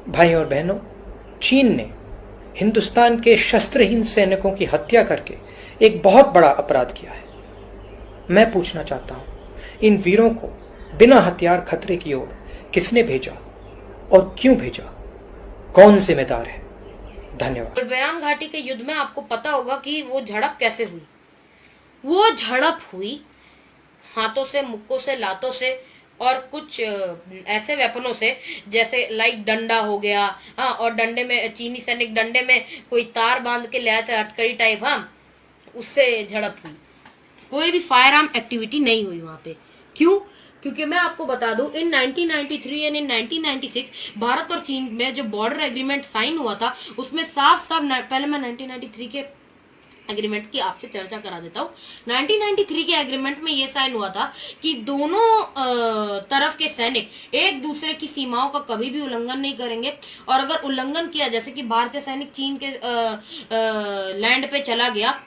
भाइयों और बहनों, चीन ने हिंदुस्तान के शस्त्रहीन सैनिकों की हत्या करके एक बहुत बड़ा अपराध किया है। मैं पूछना चाहता हूं, इन वीरों को बिना हथियार खतरे की ओर किसने भेजा और क्यों भेजा? कौन जिम्मेदार है? धन्यवाद। गलवान घाटी के युद्ध में आपको पता होगा कि वो झड़प कैसे हुई। वो झड़प हुई हाथों से, मुक्कों से, लातों से और कुछ ऐसे वेपनों से जैसे लाइक डंडा हो गया, हाँ, और डंडे में चीनी सैनिक डंडे में कोई तार बांध के ले आए थे, हथकड़ी टाइप, हाँ, उससे झड़प हुई। कोई भी फायर आर्म एक्टिविटी नहीं हुई वहां पे। क्यों? क्योंकि मैं आपको बता दूं, इन 1993 एंड इन 1996 भारत और चीन में जो बॉर्डर एग्रीमेंट साइन हुआ था उसमें साफ साफ, पहले मैं 1993 के एग्रीमेंट की आपसे चर्चा करा देता हूँ। 1993 के एग्रीमेंट में ये साइन हुआ था कि दोनों तरफ के सैनिक एक दूसरे की सीमाओं का कभी भी उल्लंघन नहीं करेंगे, और अगर उल्लंघन किया, जैसे कि भारतीय सैनिक चीन के लैंड पे चला गया,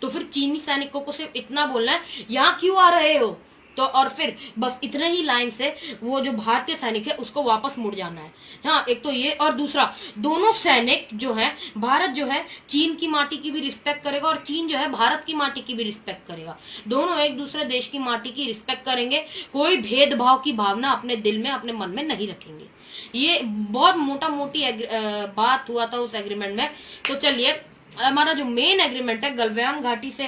तो फिर चीनी सैनिकों को सिर्फ इतना बोलना है, यहाँ क्यों आ रहे हो, तो और फिर बस इतने ही लाइन से वो जो भारतीय सैनिक है उसको वापस मुड़ जाना है। हाँ, एक तो ये, और दूसरा, दोनों सैनिक जो है, भारत जो है चीन की माटी की भी रिस्पेक्ट करेगा और चीन जो है भारत की माटी की भी रिस्पेक्ट करेगा। दोनों एक दूसरे देश की माटी की रिस्पेक्ट करेंगे, कोई भेदभाव की भावना अपने दिल में, अपने मन में नहीं रखेंगे। ये बहुत मोटा मोटी बात हुआ था उस एग्रीमेंट में। तो चलिए, हमारा जो मेन एग्रीमेंट है गलवान घाटी से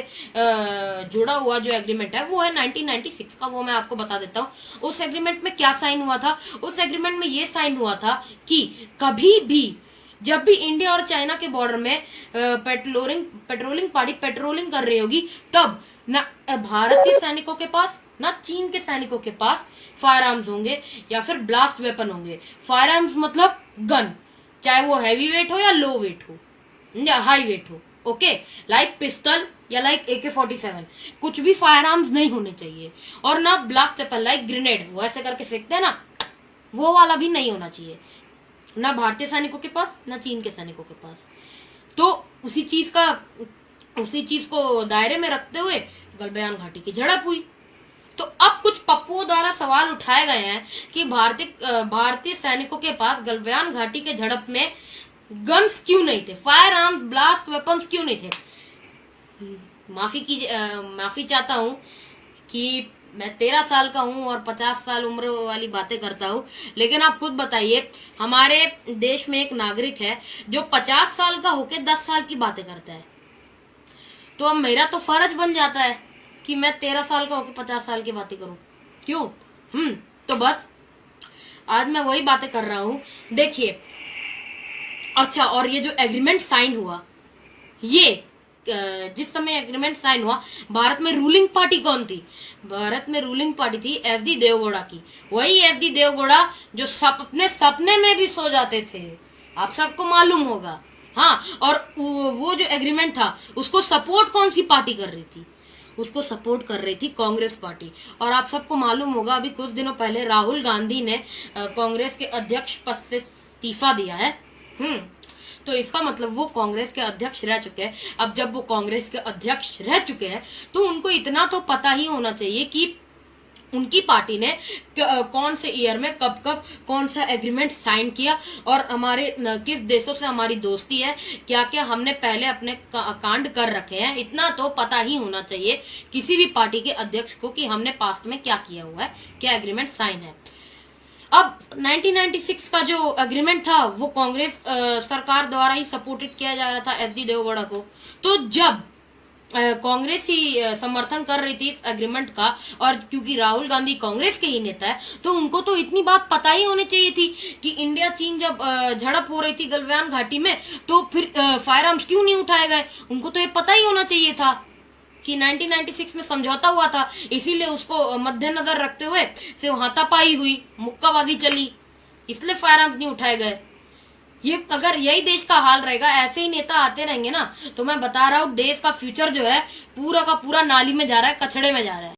जुड़ा हुआ जो एग्रीमेंट है वो है 1996 का, वो मैं आपको बता देता हूँ। उस एग्रीमेंट में क्या साइन हुआ था? उस एग्रीमेंट में ये साइन हुआ था कि कभी भी जब भी इंडिया और चाइना के बॉर्डर में पेट्रोलिंग पार्टी पेट्रोलिंग कर रही होगी, तब न भारतीय सैनिकों के पास न चीन के सैनिकों के पास फायर आर्म्स होंगे या फिर ब्लास्ट वेपन होंगे। फायर आर्म्स मतलब गन, चाहे वो हैवी वेट हो या लो वेट हो या हाई वेट हो, ओके, लाइक पिस्टल या लाइक AK-47, कुछ भी फायर आर्म्स नहीं होने चाहिए। और ना ब्लास्ट वेपन लाइक ग्रेनेड, वो ऐसे करके फेंकते हैं ना, वो वाला भी नहीं होना चाहिए, ना भारतीय सैनिकों के पास ना चीन के सैनिकों के पास। तो उसी चीज को दायरे में रखते हुए गलवान घाटी की झड़प हुई। तो अब कुछ पप्पुओं द्वारा सवाल उठाए गए हैं कि भारतीय सैनिकों के पास गलवान घाटी के झड़प में गन्स क्यों नहीं थे, फायर आर्म्स, ब्लास्ट वेपन्स क्यों नहीं थे। माफी चाहता हूं कि मैं 13 साल का हूं और 50 साल उम्र वाली बातें करता हूं, लेकिन आप खुद बताइए, हमारे देश में एक नागरिक है जो 50 साल का होके 10 साल की बातें करता है, तो अब मेरा तो फर्ज बन जाता है कि मैं 13 साल का होके 50 साल की बातें करूं। क्यों? तो बस आज मैं वही बातें कर रहा हूं। देखिए, अच्छा, और ये जो एग्रीमेंट साइन हुआ, ये जिस समय एग्रीमेंट साइन हुआ, भारत में रूलिंग पार्टी कौन थी? भारत में रूलिंग पार्टी थी SD देवगौड़ा की। वही SD देवगौड़ा जो अपने सपने में भी सो जाते थे, आप सबको मालूम होगा। हाँ, और वो जो एग्रीमेंट था उसको सपोर्ट कौन सी पार्टी कर रही थी? उसको सपोर्ट कर रही थी कांग्रेस पार्टी। और आप सबको मालूम होगा, अभी कुछ दिनों पहले राहुल गांधी ने कांग्रेस के अध्यक्ष पद से इस्तीफा दिया है। तो इसका मतलब वो कांग्रेस के अध्यक्ष रह चुके हैं। अब जब वो कांग्रेस के अध्यक्ष रह चुके हैं तो उनको इतना तो पता ही होना चाहिए कि उनकी पार्टी ने कौन से ईयर में कब कब कौन सा एग्रीमेंट साइन किया, और हमारे किस देशों से हमारी दोस्ती है, क्या क्या हमने पहले अपने कांड कर रखे हैं। इतना तो पता ही होना चाहिए किसी भी पार्टी के अध्यक्ष को कि हमने पास्ट में क्या किया हुआ है, क्या एग्रीमेंट साइन है। अब 1996 का जो एग्रीमेंट था वो कांग्रेस सरकार द्वारा ही सपोर्टेड किया जा रहा था SD देवगौड़ा को। तो जब कांग्रेस ही समर्थन कर रही थी इस एग्रीमेंट का, और क्योंकि राहुल गांधी कांग्रेस के ही नेता है, तो उनको तो इतनी बात पता ही होनी चाहिए थी कि इंडिया चीन जब झड़प हो रही थी गलवान घाटी में, तो फिर फायर आर्म्स क्यों नहीं उठाए गए। उनको तो ये पता ही होना चाहिए था कि 1996 में समझौता हुआ था, इसीलिए उसको मद्देनजर रखते हुए सिर्फ हाथापाई हुई, मुक्काबाजी चली, इसलिए फायर आर्म्स नहीं उठाए गए। ये अगर यही देश का हाल रहेगा, ऐसे ही नेता आते रहेंगे ना, तो मैं बता रहा हूँ देश का फ्यूचर जो है पूरा का पूरा नाली में जा रहा है, कचड़े में जा रहा है।